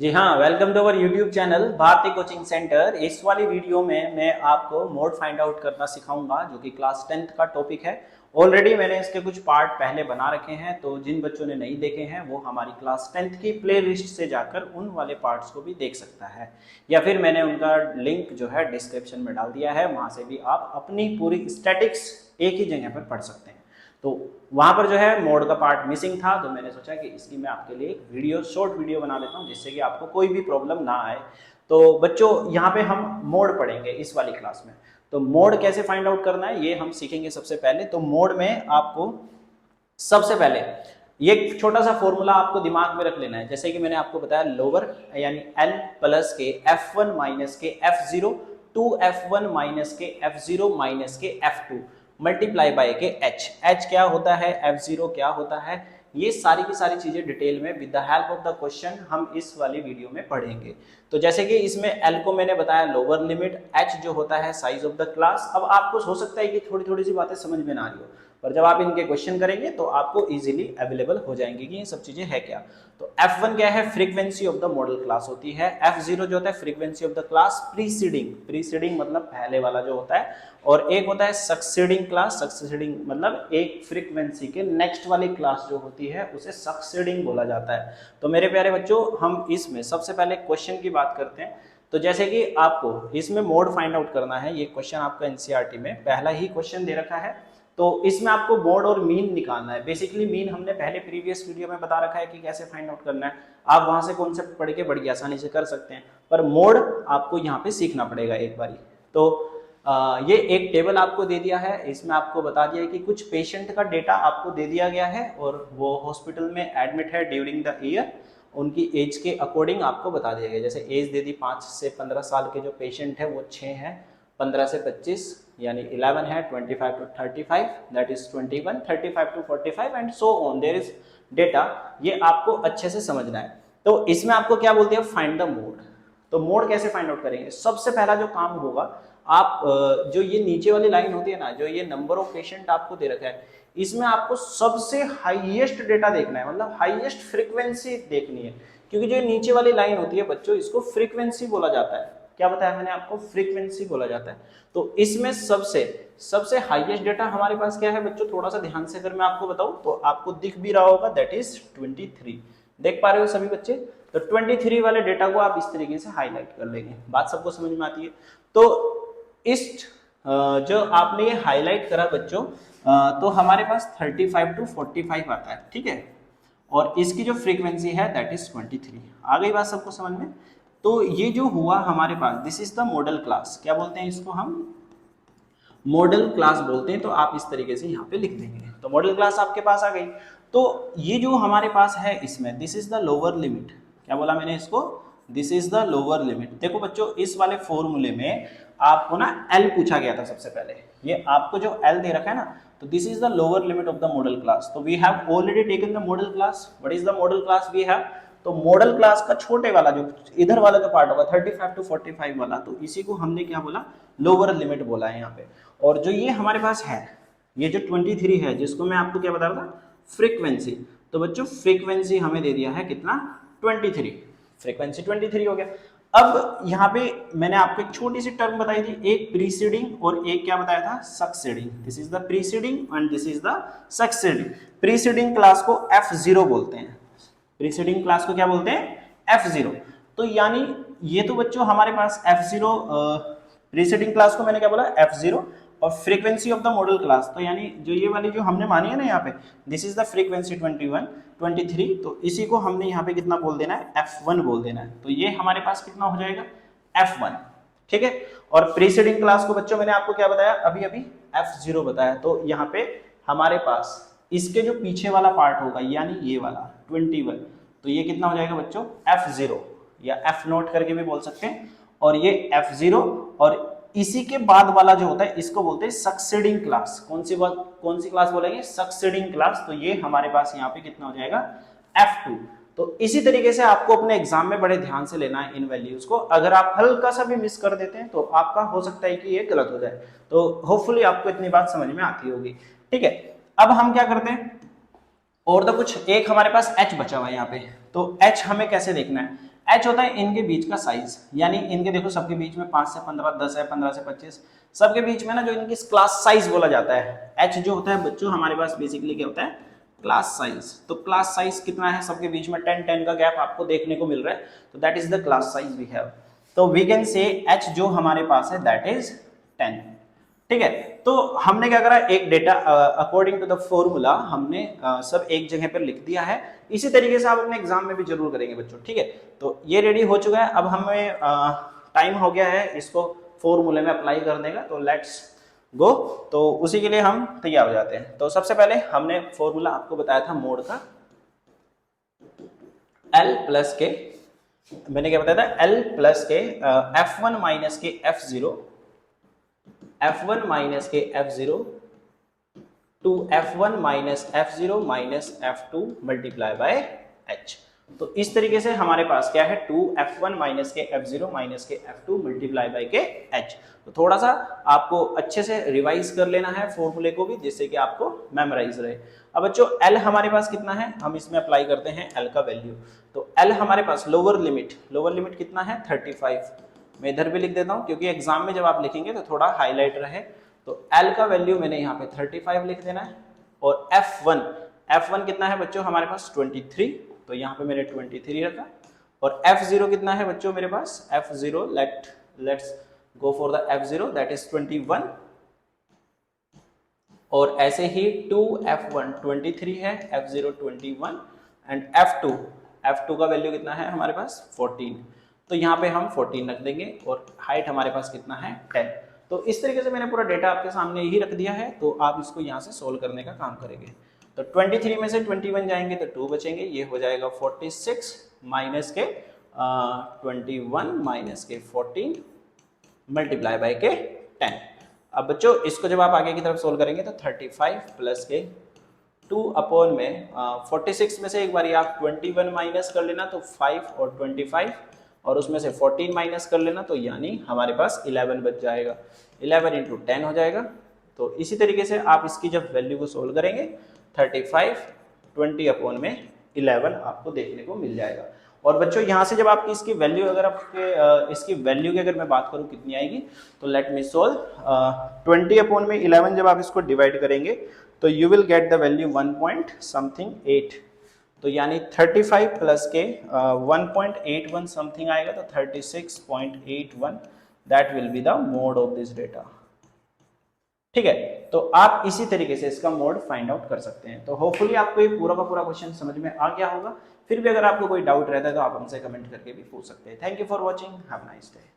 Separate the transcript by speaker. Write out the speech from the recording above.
Speaker 1: जी हाँ, welcome to our YouTube channel Bharti coaching centre. इस वाली वीडियो में मैं आपको मोड फाइंड आउट करना सिखाऊंगा जो कि क्लास 10th का टॉपिक है। ऑलरेडी मैंने इसके कुछ पार्ट पहले बना रखे हैं, तो जिन बच्चों ने नहीं देखे हैं वो हमारी क्लास 10th की प्ले लिस्ट से जाकर उन वाले पार्ट्स को भी देख सकता है, या फिर मैंने उनका लिंक जो है डिस्क्रिप्शन में डाल दिया है, वहाँ से भी आप अपनी पूरी स्टैटिक्स एक ही जगह पर पढ़ सकते हैं। तो वहां पर जो है मोड का पार्ट मिसिंग था, तो मैंने सोचा कि इसकी मैं आपके लिए एक वीडियो शॉर्ट वीडियो बना देता हूँ जिससे कि आपको कोई भी प्रॉब्लम ना आए। तो बच्चों यहाँ पे हम मोड पढ़ेंगे इस वाली क्लास में। तो मोड कैसे फाइंड आउट करना है ये हम सीखेंगे। सबसे पहले तो मोड में आपको सबसे पहले ये छोटा सा फॉर्मूला आपको दिमाग में रख लेना है। जैसे कि मैंने आपको बताया, लोअर यानी L प्लस के F1 माइनस के F0 टू F1 माइनस के F0 माइनस के F2 मल्टीप्लाई बाय के H क्या होता है, F0 क्या होता है, ये सारी की सारी चीजें डिटेल में with the help of the question हम इस वाली वीडियो में पढ़ेंगे। तो जैसे कि इसमें L को मैंने बताया लोअर लिमिट, H जो होता है साइज ऑफ द क्लास। अब आपको हो सकता है कि थोड़ी थोड़ी सी बातें समझ में ना आ रही हो, पर जब आप इनके क्वेश्चन करेंगे तो आपको इजीली अवेलेबल हो जाएंगे कि ये सब चीजें है क्या। तो F1 क्या है, frequency of the modal class होती है। F0 जो होता है frequency of the class preceding, preceding मतलब पहले वाला जो होता है, और एक होता है सक्सीडिंग क्लास। सक्सीडिंग मतलब एक फ्रीक्वेंसी के नेक्स्ट वाली क्लास जो होती है उसे सक्सीडिंग बोला जाता है। तो मेरे प्यारे बच्चों, हम इसमें सबसे पहले क्वेश्चन की बात करते हैं। तो जैसे कि आपको इसमें मोड फाइंड आउट करना है, ये क्वेश्चन आपका एनसीईआरटी में पहला ही क्वेश्चन दे रखा है। तो इसमें आपको मोड और मीन निकालना है। बेसिकली मीन हमने पहले प्रीवियस वीडियो में बता रखा है कि कैसे फाइंड आउट करना है, आप वहां से कॉन्सेप्ट पढ़ के बड़ी आसानी से कर सकते हैं, पर मोड आपको यहाँ पे सीखना पड़ेगा एक बारी। तो ये एक टेबल आपको दे दिया है, इसमें आपको बता दिया है कि कुछ पेशेंट का डेटा आपको दे दिया गया है और वो हॉस्पिटल में एडमिट है ड्यूरिंग द ईयर, उनकी एज के अकॉर्डिंग आपको बता दिया गया। जैसे एज दे दी 5 से 15 साल के जो पेशेंट है वो 6 है, 15 से 25 यानी 11 है, 25 to 35 that is 21, 35 to 45 and so on there is data. ये आपको अच्छे से समझना है। तो इसमें आपको क्या बोलते हैं, फाइंड द मोड। तो मोड कैसे फाइंड आउट करेंगे, सबसे पहला जो काम होगा, आप जो ये नीचे वाली लाइन होती है ना, जो ये नंबर ऑफ पेशेंट आपको दे रखा है, इसमें आपको सबसे हाईएस्ट डेटा देखना है, मतलब हाईएस्ट फ्रीक्वेंसी देखनी है। क्योंकि जो नीचे वाली लाइन होती है बच्चों, इसको फ्रीक्वेंसी बोला जाता है। क्या बताया मैंने आपको, फ्रीक्वेंसी बोला जाता है। तो इसमें सबसे सबसे हाईएस्ट डेटा हमारे पास क्या है बच्चों, थोड़ा सा ध्यान से अगर मैं आपको बताऊं तो आपको दिख भी रहा होगा, दैट इज 23। देख पा रहे हो सभी बच्चे? तो 23 वाले डेटा को आप इस तरीके से हाईलाइट कर लेंगे। बात सबको समझ में आती है? तो इस जो आपने ये हाईलाइट करा बच्चों, तो हमारे पास 35 टू 45 आता है, ठीक है। और इसकी जो फ्रीक्वेंसी है दैट इज 23। आ गई बात सबको समझ में? तो ये जो हुआ हमारे पास, this is the modal class. क्या बोलते हैं इसको हम, मॉडल क्लास बोलते हैं। तो आप इस तरीके से यहाँ पे लिख देंगे। तो मॉडल क्लास आपके पास आ गई। तो ये जो हमारे पास है इसमें, this is the lower limit. क्या बोला मैंने इसको, this is the lower limit. देखो बच्चों, इस वाले फॉर्मूले में आपको ना L पूछा गया था सबसे पहले। ये आपको जो L दे रखा है ना, तो this is the lower limit of the modal class. तो we have already taken the modal class. What is the modal class we have? तो मॉडल क्लास का छोटे वाला जो इधर वाला जो पार्ट होगा 35 टू 45 वाला, तो इसी को हमने क्या बोला, लोअर लिमिट बोला है यहाँ पे। और जो ये हमारे पास है, ये जो 23 है, जिसको मैं आपको क्या बता रहा था, फ्रीक्वेंसी। तो बच्चों फ्रीक्वेंसी हमें दे दिया है कितना, 23। फ्रीक्वेंसी 23 हो गया। अब यहाँ पे मैंने आपको एक छोटी सी टर्म बताई थी, एक प्रीसीडिंग और एक क्या बताया था, succeeding. This is the preceding and this is the succeeding. Preceding class को F0 बोलते हैं। प्रीसीडिंग क्लास को क्या बोलते हैं, F0। तो यानी ये तो बच्चों हमारे पास F0, प्रीसीडिंग क्लास को मैंने क्या बोला, F0। और frequency of the modal class, तो यानी जो ये वाली जो हमने मानी है ना यहाँ पे, दिस इज द फ्रीक्वेंसी 21, 23। तो इसी को हमने यहाँ पे कितना बोल देना है, F1 बोल देना है। तो ये हमारे पास कितना हो जाएगा, F1, ठीक है। और प्रीसीडिंग क्लास को बच्चों मैंने आपको क्या बताया, अभी अभी F0 बताया। तो यहाँ पे हमारे पास इसके जो पीछे वाला पार्ट होगा, यानी ये वाला 21, तो ये कितना हो जाएगा बच्चों, F0 या F0 करके भी बोल सकते हैं। और ये F0, और इसी के बाद वाला जो होता है इसको बोलते हैं सक्सीडिंग क्लास। कौन सी क्लास बोलेंगे, सक्सीडिंग क्लास। तो ये हमारे पास यहाँ पे कितना हो जाएगा, F2। तो इसी तरीके से आपको अपने एग्जाम में बड़े ध्यान से लेना है इन वैल्यूज को। अगर आप हल्का सा भी मिस कर देते हैं तो आपका हो सकता है कि ये गलत हो जाए। तो होपफुली आपको इतनी बात समझ में आती होगी, ठीक है। अब हम क्या करते हैं, और तो कुछ एक हमारे पास H बचा हुआ है यहाँ पे। तो H हमें कैसे देखना है, h होता है इनके बीच का साइज, यानी इनके देखो सबके बीच में 5 से 15, 10 है, 15 से 25, सबके बीच में ना जो इनकी क्लास साइज बोला जाता है, h जो होता है बच्चों हमारे पास बेसिकली क्या होता है, क्लास साइज। तो क्लास साइज कितना है, सबके बीच में 10 का गैप आपको देखने को मिल रहा है, तो that is the class size we have. तो वी कैन से h जो हमारे पास है दैट इज 10। ठीक है, तो हमने क्या करा, एक data according to the formula हमने सब एक जगह पर लिख दिया है। इसी तरीके से आप अपने एग्जाम में भी जरूर करेंगे बच्चों। ठीक है, तो ये रेडी हो चुका है, अब हमें टाइम हो गया है इसको फॉर्मूले में अप्लाई करने का, तो लेट्स गो। तो उसी के लिए हम तैयार हो जाते हैं। तो सबसे पहले हमने फॉर्मूला आपको बताया था मोड का, L प्लस के, मैंने क्या बताया था, L प्लस के F1 माइनस के F0, F1 माइनस के F0 to F1 minus F0 minus F2 multiply by H। तो इस तरीके से हमारे पास क्या है, 2F1 माइनस के F0 माइनस के F2 मल्टीप्लाई बाय के H। तो थोड़ा सा आपको अच्छे से रिवाइज कर लेना है फॉर्मूले को भी, जिससे कि आपको मेमोराइज रहे। अब बच्चों L हमारे पास कितना है, हम इसमें अप्लाई करते हैं L का वैल्यू। तो L हमारे पास लोअर लिमिट कितना है, 35। मैं इधर भी लिख देता हूं क्योंकि एग्जाम में जब आप लिखेंगे तो थोड़ा हाईलाइट रहे। तो L का वैल्यू मैंने यहाँ पे 35 लिख देना है। और F1 कितना है बच्चों हमारे पास 23, तो यहाँ पे मैंने 23 रखा। और F0 कितना है बच्चों मेरे पास, F0 let's go for the F0 that is 21। और ऐसे ही 2F1 23 है, F0 21 एंड F2 का वैल्यू कितना है हमारे पास 14। तो यहाँ पे हम 14 रख देंगे और हाइट हमारे पास कितना है 10। तो इस तरीके से मैंने पूरा डेटा आपके सामने ही रख दिया है, तो आप इसको यहाँ से सोल्व करने का काम करेंगे। तो 23 में से 21 जाएंगे तो 2 बचेंगे, ये हो जाएगा 46 माइनस के 21 माइनस के 14 मल्टीप्लाई बाय के 10। अब बच्चों इसको जब आप आगे की तरफ सोल्व करेंगे तो 35 प्लस के 2 अपॉन में 46 में से एक बार आप 21 माइनस कर लेना तो 5 और 25, और उसमें से 14 माइनस कर लेना, तो यानी हमारे पास 11 बच जाएगा। 11 इंटू 10 हो जाएगा। तो इसी तरीके से आप इसकी जब वैल्यू को सोल्व करेंगे 35 20 अपॉन में 11 आपको देखने को मिल जाएगा। और बच्चों यहाँ से जब आपकी इसकी वैल्यू, अगर आपके इसकी वैल्यू की अगर मैं बात करूँ कितनी आएगी, तो लेट मी सोल्व 20 अपॉन में 11 जब आप इसको डिवाइड करेंगे तो you will get the value 1.8। तो यानी 35 प्लस के 1.81 समथिंग आएगा, तो 36.81 that will be the mode of this data. ठीक है, तो आप इसी तरीके से इसका मोड फाइंड आउट कर सकते हैं। तो होपफुली आपको ये पूरा का पूरा क्वेश्चन समझ में आ गया होगा। फिर भी अगर आपको कोई डाउट रहता है तो आप हमसे कमेंट करके भी पूछ सकते हैं। Thank you for watching, have a nice day.